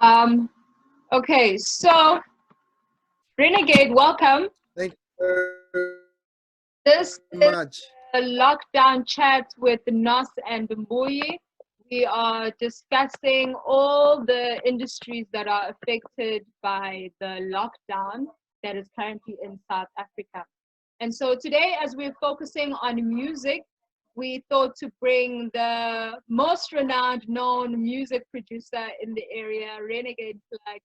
Um, okay, so Renegade, welcome. Thank you very This is much. a lockdown chat with Nos and Mbuyi. We are discussing all the industries that are affected by the lockdown that is currently in South Africa. And so today, as we're focusing on music, we thought to bring the most renowned known music producer in the area, Renegade Plug,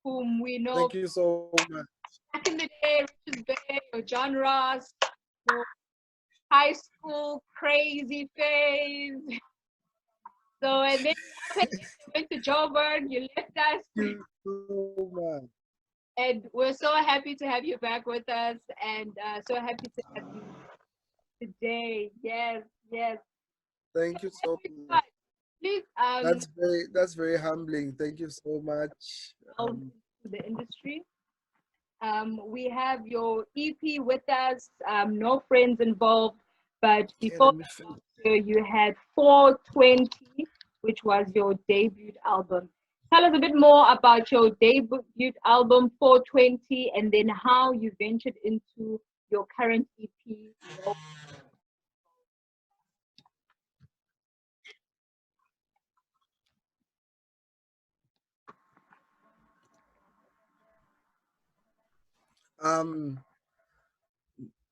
whom we know Thank you so much. back in the day, Richard Bay or John Ross, or high school crazy phase. So and then you went to Joburg, you left us, Thank you so much. and we're so happy to have you back with us, and so happy to have you today. Yes, yes. Thank you so much. Please That's very humbling. Thank you so much. delve into the industry. We have your EP with us, no friends involved, but Okay, before let me that, finish. also, you had 420, which was your debut album. Tell us a bit more about your debut album, 420, and then how you ventured into your current EP. Um,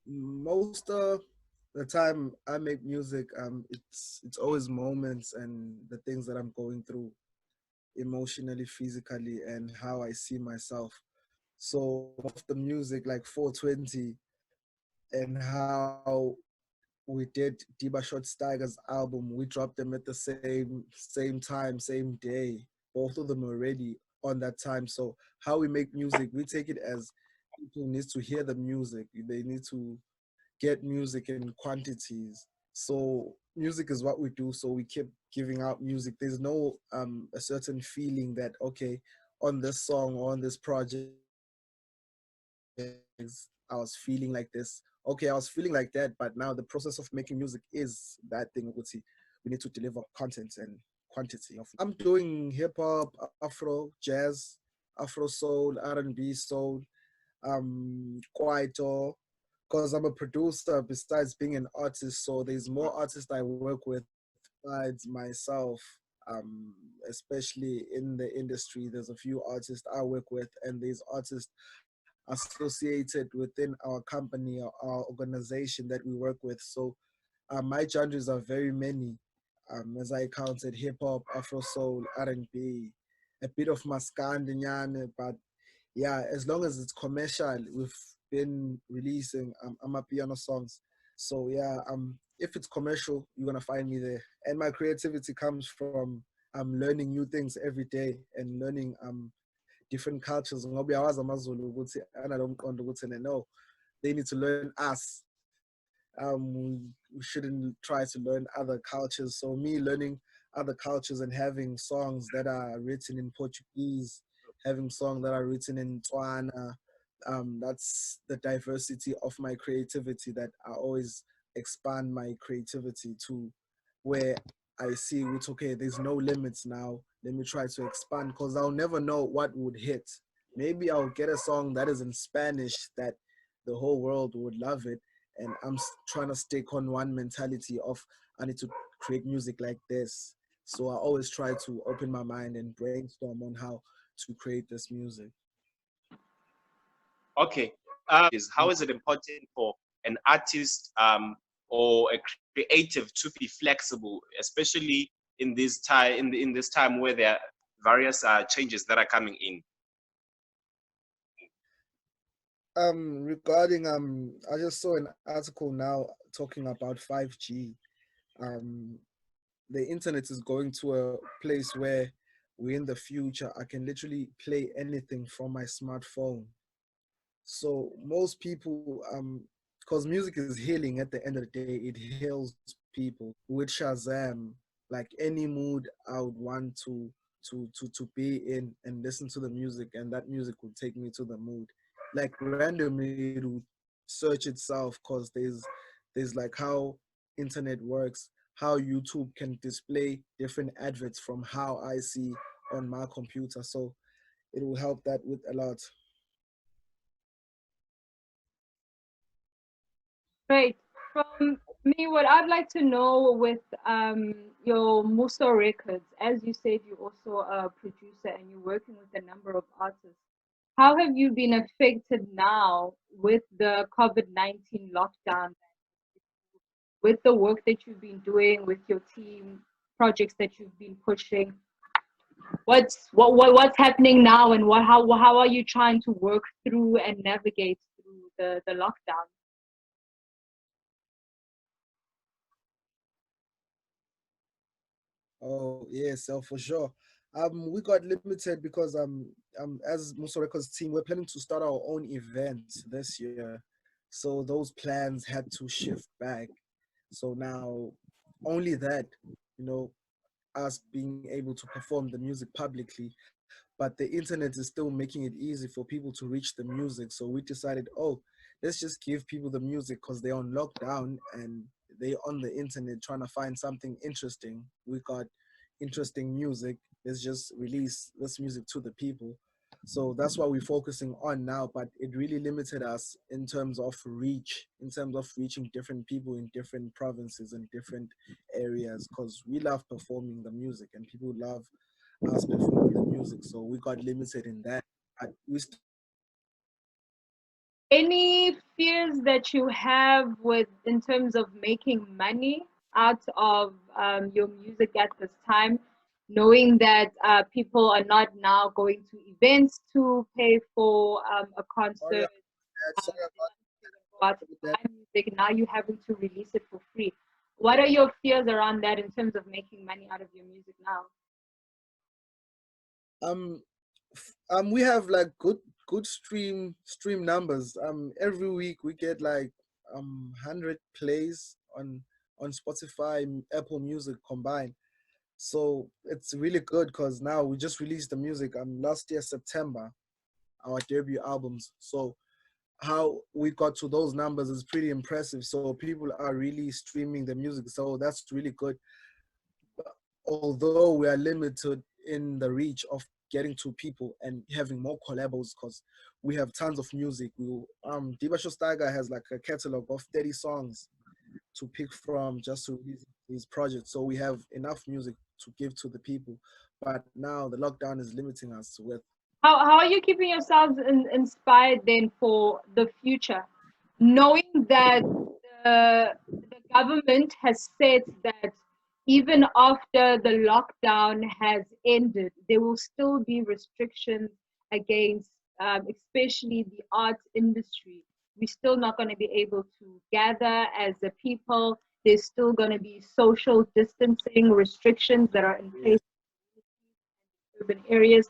most of the time I make music, it's always moments and the things that I'm going through emotionally, physically, and how I see myself. So of the music like 420 and how we did Diba Short Steiger's album. We dropped them at the same time, same day. Both of them were ready on that time. So how we make music, we take it as people need to hear the music. They need to get music in quantities. So music is what we do. So we keep giving out music. There's no a certain feeling that okay, on this song or on this project I was feeling like this. Okay, I was feeling like that, but now the process of making music is that thing. We need to deliver content and quantity of. I'm doing hip hop, Afro, jazz, Afro soul, R&B soul, kwaito, because I'm a producer besides being an artist. So there's more artists I work with besides myself. Especially in the industry, there's a few artists I work with, and there's artists associated within our company or our organization that we work with. So my genres are very many. As I counted, hip hop, Afro soul, R&B, a bit of maskandi, but yeah, as long as it's commercial, we've been releasing piano songs. So yeah, if it's commercial, you're gonna find me there. And my creativity comes from learning new things every day and learning different cultures. Ngoba uyawazi amaZulu ukuthi analo mqondo ukuthi no, they need to learn us. We shouldn't try to learn other cultures. So me learning other cultures and having songs that are written in Portuguese, having songs that are written in Tswana, that's the diversity of my creativity that I always expand my creativity to where I see it's okay, there's no limits now. Let me try to expand because I'll never know what would hit. Maybe I'll get a song that is in Spanish that the whole world would love it. And I'm trying to stick on one mentality of I need to create music like this. So I always try to open my mind and brainstorm on how to create this music. Regarding I just saw an article now talking about 5G. Um, the internet is going to a place where we're in the future. I can literally play anything from my smartphone. So most people, because music is healing at the end of the day, it heals people. With Shazam, like any mood I would want to be in and listen to the music, and that music will take me to the mood. Like randomly, it will search itself because there's like how internet works, how YouTube can display different adverts from how I see on my computer. So it will help that with a lot. Great. From me, what I'd like to know with your Muso Records, as you said, you're also a producer and you're working with a number of artists. How have you been affected now with the COVID-19 lockdown, with the work that you've been doing with your team, projects that you've been pushing? What's happening now, and how are you trying to work through and navigate through the lockdown? Oh yes, so for sure. We got limited because as Muso Records team, we're planning to start our own event this year. So those plans had to shift back. So now only that, you know, us being able to perform the music publicly, but the internet is still making it easy for people to reach the music. So we decided, oh, let's just give people the music because they're on lockdown and they on the internet trying to find something interesting. We got interesting music. Let's just release this music to the people. So that's what we're focusing on now, but it really limited us in terms of reach, in terms of reaching different people in different provinces and different areas, because we love performing the music and people love us performing the music. So we got limited in that. But we Any fears that you have with in terms of making money out of your music at this time, knowing that people are not now going to events to pay for a sorry, concert, sorry they're about not going to go out and that. buy music. Now you're having to release it for free. What are your fears around that in terms of making money out of your music now? Um, we have like good stream numbers. Every week we get like 100 plays on Spotify, Apple Music combined. So it's really good because now we just released the music last year September, our debut albums. So how we got to those numbers is pretty impressive. So people are really streaming the music. So that's really good. Although we are limited in the reach of getting to people and having more collabos because we have tons of music. Diva Shostaga has like a catalog of 30 songs to pick from just to release these projects. So we have enough music to give to the people. But now the lockdown is limiting us with. How are you keeping yourselves inspired then for the future, knowing that the government has said that even after the lockdown has ended, there will still be restrictions against, especially the arts industry. We're still not going to be able to gather as a people. There's still going to be social distancing restrictions that are in place in urban areas.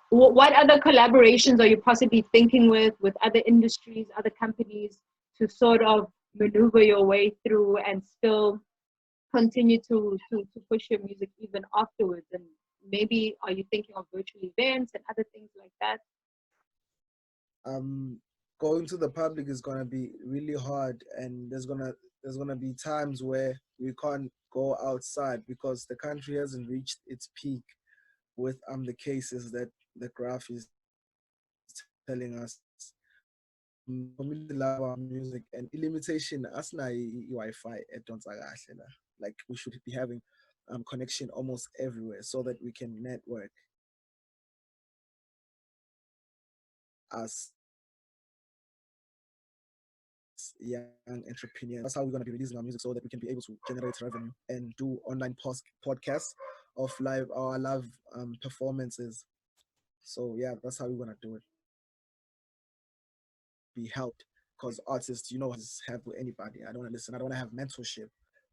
What other collaborations are you possibly thinking with other industries, other companies, to sort of maneuver your way through and still continue to push your music even afterwards? And maybe are you thinking of virtual events and other things like that? um Going to the public is gonna be really hard, and there's gonna be times where we can't go outside because the country hasn't reached its peak with the cases that the graph is telling us. Community love our music and limitation asina Wi-Fi edonsa kahle la. Like we should be having connection almost everywhere so that we can network as young entrepreneurs. That's how we're going to be releasing our music so that we can be able to generate revenue and do online podcasts of our live performances. So yeah, that's how we're going to do it. Be helped because artists, have with anybody. I don't want to listen. I don't want to have mentorship.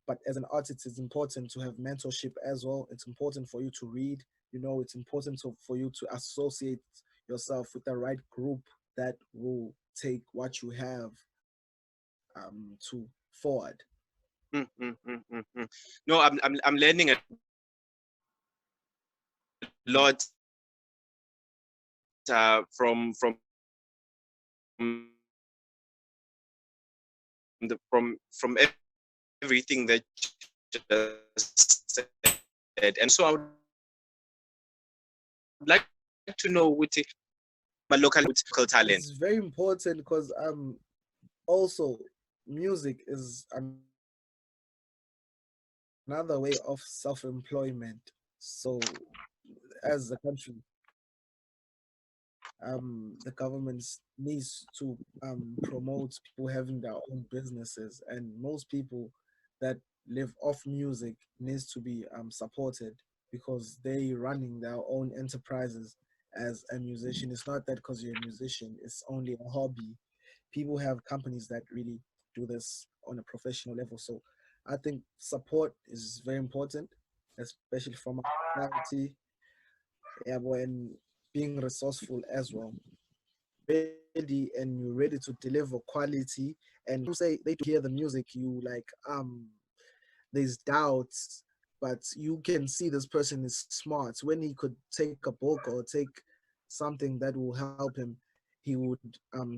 But as an artist, it's important to have mentorship as well. It's important for you to read. It's important for you to associate yourself with the right group that will take what you have to forward. No, I'm learning a lot from from everything that you just said, and so I would like to know with my local talent. It's very important because also music is another way of self-employment. So as a country, the government needs to promote people having their own businesses, and most people that live off music needs to be supported because they running their own enterprises as a musician. It's not that because you're a musician, it's only a hobby. People have companies that really do this on a professional level. So I think support is very important, especially from our society, yeah, and being resourceful as well. Ready and you're ready to deliver quality. And say they do hear the music, you like there's doubts, but you can see this person is smart. When he could take a book or take something that will help him, he would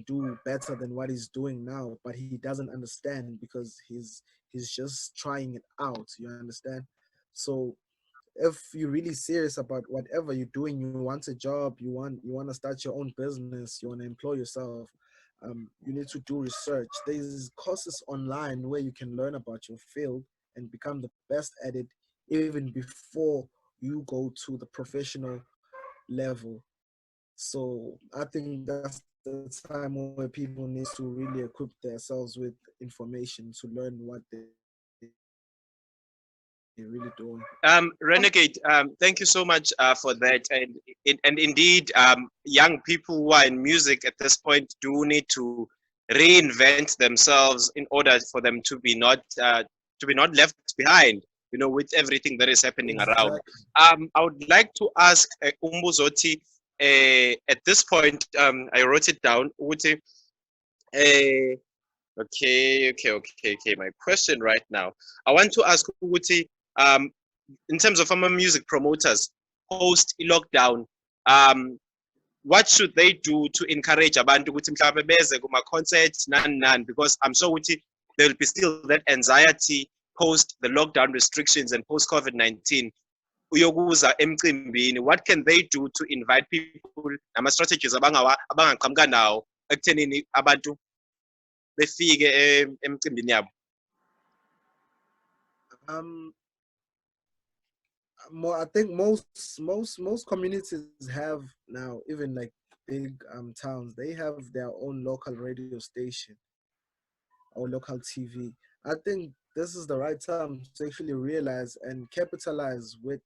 do better than what he's doing now. But he doesn't understand because he's just trying it out. You understand? So if you're really serious about whatever you're doing, you want a job, you want to start your own business, you want to employ yourself, you need to do research. There's courses online where you can learn about your field and become the best at it even before you go to the professional level. So I think that's the time where people need to really equip themselves with information to learn what they're really doing. Renegade, thank you so much for that. And indeed, young people who are in music at this point do need to reinvent themselves in order for them to be not left behind. You know, with everything that is happening around. Exactly. I would like to ask Umbuzoti. At this point, I wrote it down. Uti, okay. My question right now, I want to ask Uti. Um, in terms of our music promoters post lockdown, what should they do to encourage abantu ukuthi mhlawumbe beze kuma concerts nani because I'm sure ukuthi there will be still that anxiety post the lockdown restrictions and post COVID-19 uyokuza emcimbini. What can they do to invite people nama strategies abangaqhamuka nawo ekuthenini abantu befike emcimbini yabo? Um, more I think most communities have now, even like big towns, they have their own local radio station or local TV. I think this is the right time to actually realize and capitalize with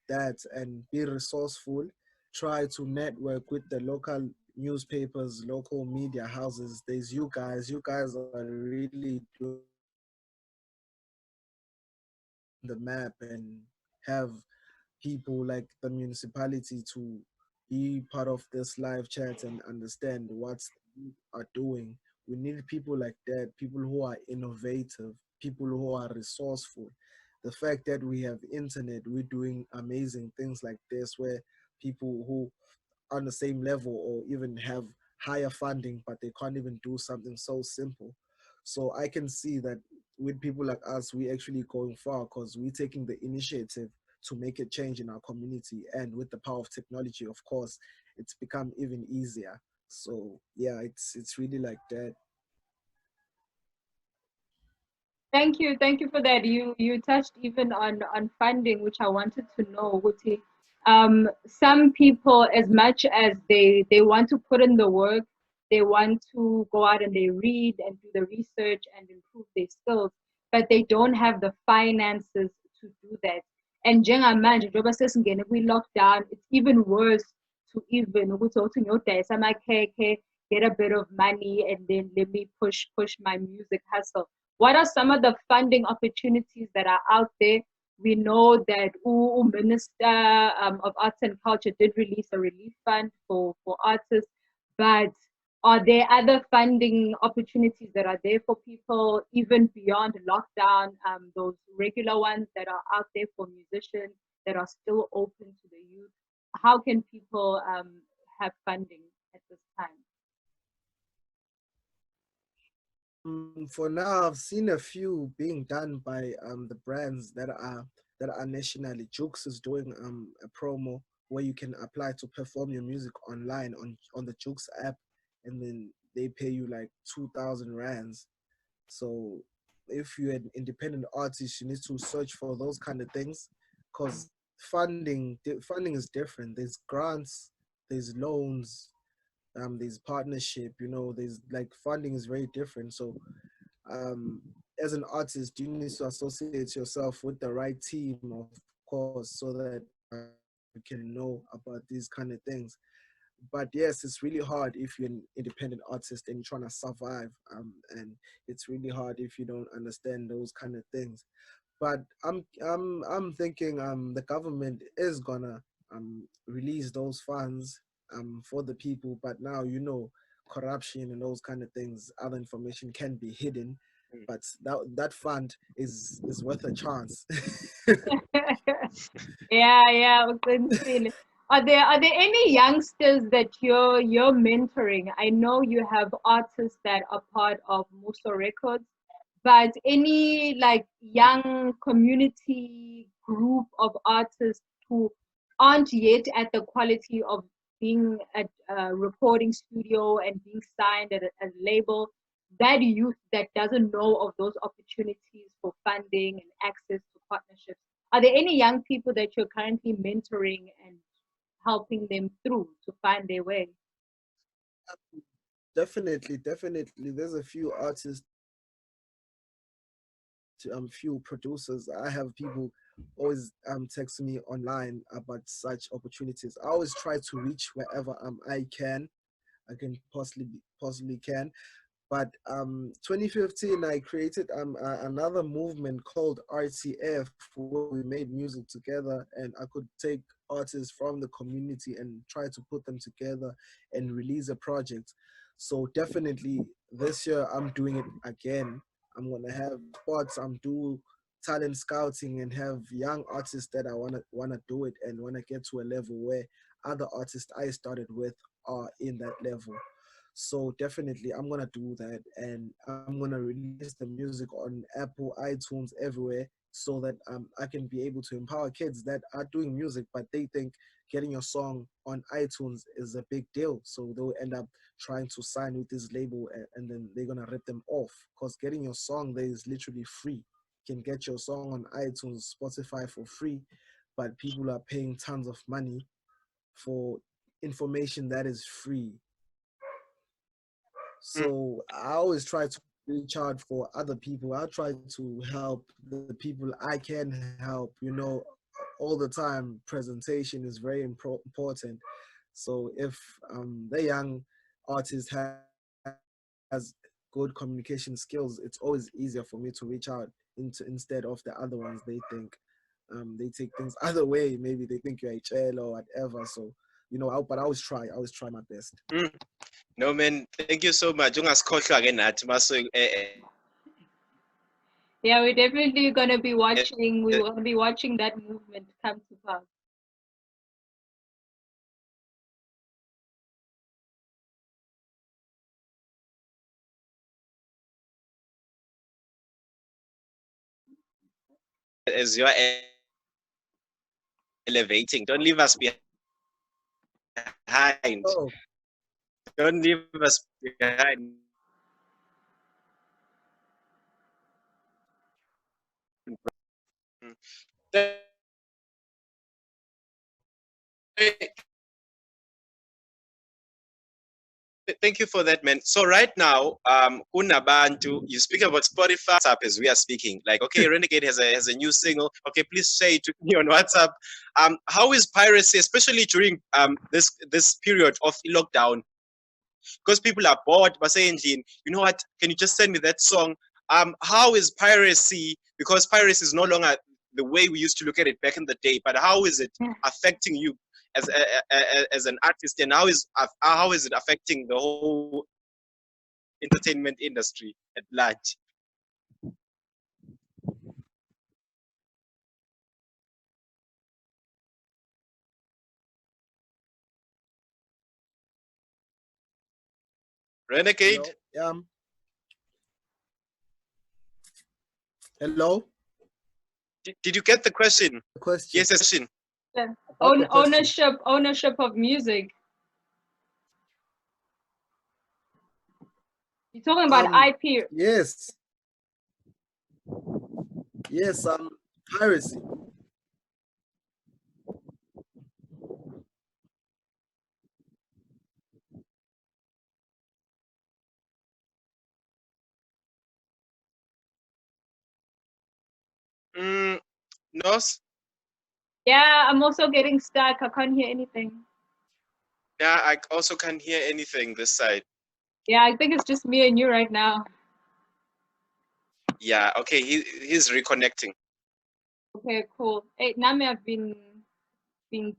that and be resourceful. Try to network with the local newspapers, local media houses. There's you guys. You guys are really doing the map and have people like the municipality to be part of this live chat and understand what we are doing. We need people like that, people who are innovative, people who are resourceful. The fact that we have internet, we're doing amazing things like this where people who on the same level or even have higher funding, but they can't even do something so simple. So I can see that with people like us, we actually going far because we're taking the initiative to make a change in our community. And with the power of technology, of course, it's become even easier. So yeah, it's really like that. Thank you for that. You touched even on funding, which I wanted to know. Wuti. Some people, as much as they want to put in the work, they want to go out and they read and do the research and improve their skills, but they don't have the finances to do that. And njengamanje njengoba sesingene kwi-lockdown, it's even worse to even ukuthi uthi ngiyodayisa amakhekhe, get a bit of money, and then let me push my music hustle. What are some of the funding opportunities that are out there? We know that Minister of Arts and Culture did release a relief fund for artists, but are there other funding opportunities that are there for people even beyond lockdown? Those regular ones that are out there for musicians that are still open to the youth. How can people have funding at this time? For now, I've seen a few being done by the brands that are nationally. Jukes is doing a promo where you can apply to perform your music online on the Jukes app, and then they pay you like 2,000 rands. So if you're an independent artist, you need to search for those kind of things, because funding is different. There's grants, there's loans, there's partnership. There's like funding is very different. So um, as an artist, you need to associate yourself with the right team, of course, so that you can know about these kind of things. But yes, it's really hard if you're an independent artist and you're trying to survive, and it's really hard if you don't understand those kind of things. But I'm thinking the government is gonna release those funds for the people. But now corruption and those kind of things, other information can be hidden, but that fund is worth a chance. Yeah, uqinisile. Are there any youngsters that you're mentoring? I know you have artists that are part of Muso Records, but any like young community group of artists who aren't yet at the quality of being at a recording studio and being signed at a label, that youth that doesn't know of those opportunities for funding and access to partnerships, are there any young people that you're currently mentoring and helping them through to find their way? Definitely. There's a few artists, few producers. I have people always text me online about such opportunities. I always try to reach wherever I can possibly can. But 2015, I created another movement called RTF, where we made music together, and I could take artists from the community and try to put them together and release a project. So definitely this year I'm doing it again. I'm gonna have spots. I'm do talent scouting and have young artists that I wanna do it and wanna get to a level where other artists I started with are in that level. So definitely I'm gonna do that, and I'm gonna release the music on Apple, iTunes, everywhere, so that I can be able to empower kids that are doing music, but they think getting your song on iTunes is a big deal. So they'll end up trying to sign with this label, and then they're gonna rip them off, because getting your song there is literally free. You can get your song on iTunes, Spotify for free, but people are paying tons of money for information that is free. So I always try to reach out for other people. I try to help the people I can help. All the time, presentation is very important. So if the young artist has good communication skills, it's always easier for me to reach out instead of the other ones. They take things other way. Maybe they think you're HL or whatever. So but I always try my best. No man, thank you so much. Ungasikhohlwa ke nathi maso Yeah, we're definitely gonna be watching. We will be watching that movement come to pass. as you're elevating. Don't leave us behind. Oh. Don't leave us behind. Thank you for that, man. So right now, kunabantu, you speak about Spotify, WhatsApp as we are speaking. Like, okay, Renegade has a new single. Okay, please say it to me on WhatsApp. How is piracy, especially during this period of lockdown? Because people are bored, but saying, you know what? Can you just send me that song? How is piracy? Because piracy is no longer the way we used to look at it back in the day. But how is it affecting you as an artist, and how is it affecting the whole entertainment industry at large? Renegade? Hello? Did you get the question? Question. Yes, question. About the question. Ownership of music. You're talking about IP. Yes, yes, piracy. Nos? Yeah, I'm also getting stuck. I can't hear anything. Yeah, I also can't hear anything this side. Yeah, I think it's just me and you right now. Yeah, okay, he's reconnecting. Okay, cool. Hey, Nami, I've been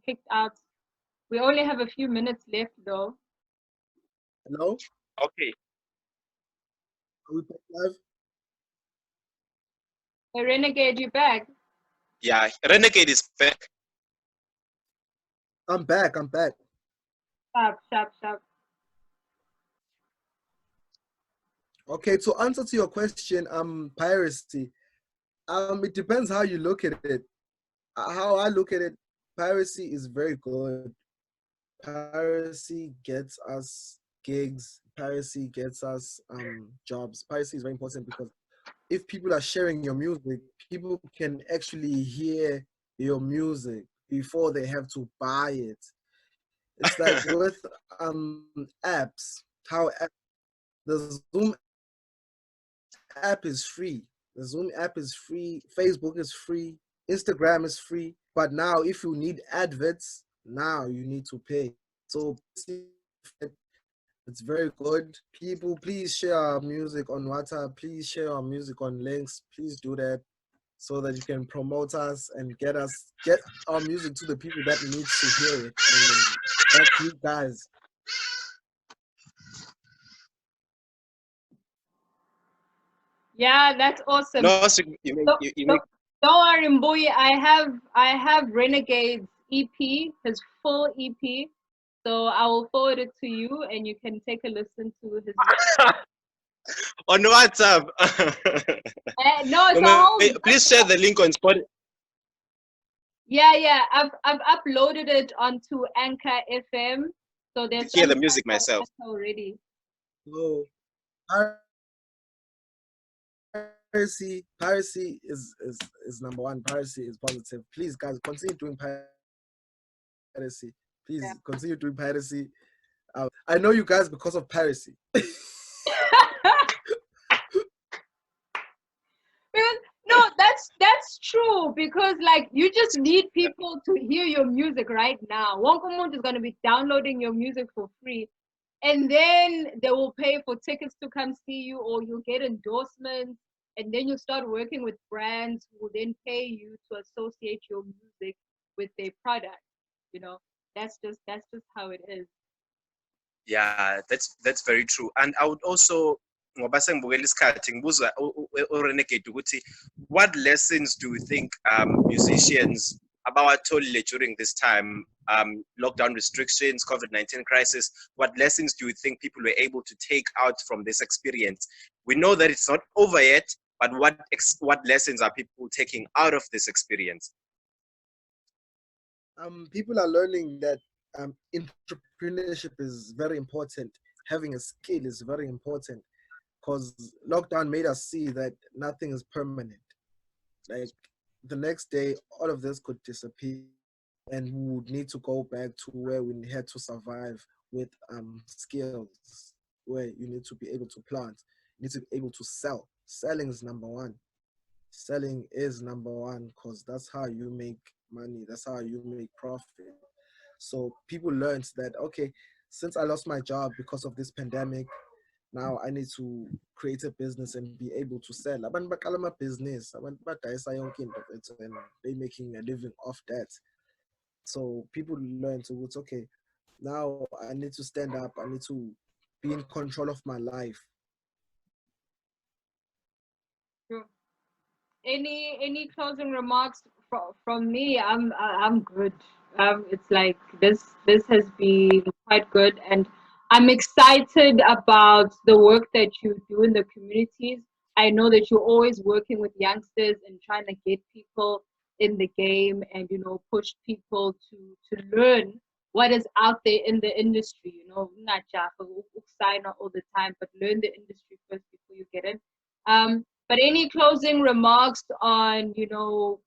kicked out. We only have a few minutes left though. Hello? Okay. Are we back live? Hey, Renegade, you back? Yeah, Renegade is back. I'm back. I'm back. Sharp, sharp, sharp. Okay, to answer to your question, piracy. It depends how you look at it. How I look at it, piracy is very good. Piracy gets us gigs. Piracy gets us jobs. Piracy is very important because if people are sharing your music, people can actually hear your music before they have to buy it. It's like with apps, how the Zoom app is free. The Zoom app is free. Facebook is free. Instagram is free. But now, if you need adverts, now you need to pay. So it's very good. People, please share our music on WhatsApp. Please share our music on links. Please do that so that you can promote us and get our music to the people that needs to hear it. And that's you guys. Yeah, that's awesome. Nos, you Don't, make you make don't, don't worry, Mbuyi. I have Renegade's EP, his full EP. So I will forward it to you, and you can take a listen to his. on WhatsApp. No, it's a whole. Please share the link on Spotify. Yeah. I've uploaded it onto Anchor FM. So there's Hear some the music tracks on myself. Anchor already. So piracy is number one. Piracy is positive. Please, guys, continue doing piracy. Yeah. Please continue doing piracy. I know you guys because of piracy. Because, no, that's true because like you just need people to hear your music right now. Wonkomunt is gonna be downloading your music for free, and then they will pay for tickets to come see you, or you'll get endorsements, and then you start working with brands who will then pay you to associate your music with their product. You know, that's just how it is. Yeah, that's very true. And I would also ngoba sengibukela isikhathi ngibuza uRenegade ukuthi what lessons do you think musicians abawatholile during this time, lockdown restrictions, COVID-19 crisis, what lessons do you think people were able to take out from this experience? We know that it's not over yet, but what lessons are people taking out of this experience? People are learning that entrepreneurship is very important. Having a skill is very important because lockdown made us see that nothing is permanent. Like the next day, all of this could disappear, and we would need to go back to where we had to survive with skills, where you need to be able to plant, you need to be able to sell. Selling is number one. Selling is number one because that's how you make money. That's how you make profit. So people learned that okay, since I lost my job because of this pandemic, now I need to create a business and be able to sell. Abantu baqala business, abantu badayisa yonke into and they making a living off that. So people learn to it's okay. Now I need to stand up. I need to be in control of my life. Any closing remarks from me? I'm good. It's like this has been quite good, and I'm excited about the work that you do in the communities. I know that you're always working with youngsters and trying to get people in the game, and you know, push people to learn what is out there in the industry. You know, not just sign all the time, but learn the industry first before you get in. But any closing remarks on, you know,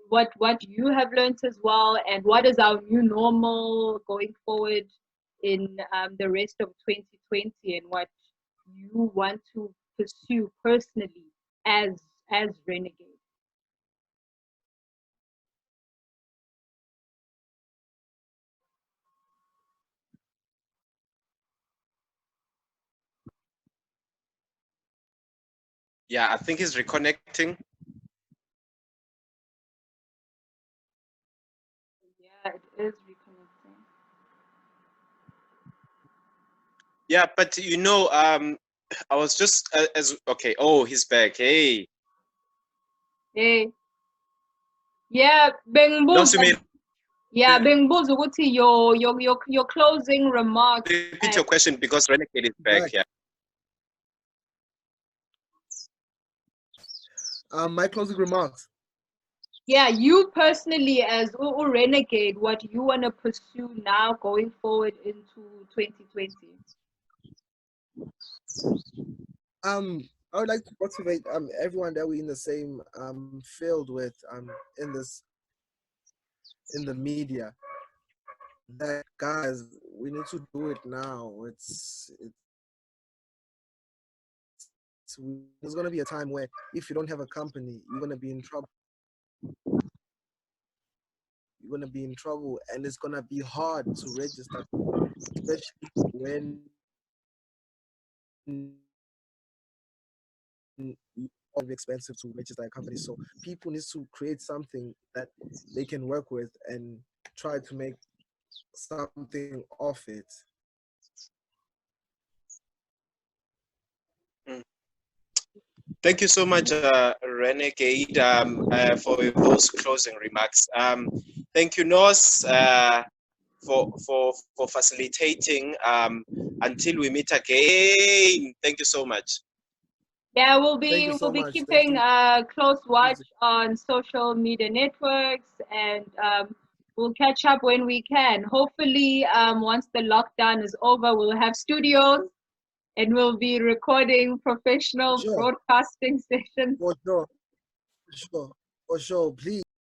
what you have learned as well, and what is our new normal going forward in the rest of 2020, and what you want to pursue personally as Renegade? Yeah, I think he's reconnecting. Yeah, it is reconnecting. Yeah, but you know, I was just as okay. Oh, he's back. Hey, Hey, yeah, no, so yeah, bengibuza ukuthi your closing remarks. repeat your question because Renegade is back. Yeah. My closing remarks. Yeah, you personally as Renegade, what you want to pursue now going forward into 2020? I would like to motivate everyone that we're in the same field with in the media, that guys, we need to do it now. There's gonna be a time where if you don't have a company, you're gonna be in trouble. You're gonna be in trouble, and it's gonna be hard to register, especially when it's expensive to register a company. So people need to create something that they can work with and try to make something of it. Thank you so much, Renegade, for those closing remarks. Thank you, Nos, for facilitating. Until we meet again. Thank you so much. Yeah, Thank you so we'll be much. Thank keeping you. a close watch on social media networks, and we'll catch up when we can. Hopefully, once the lockdown is over, we'll have studios and we'll be recording professional Sure. broadcasting sessions. For sure. For sure. For sure. Please.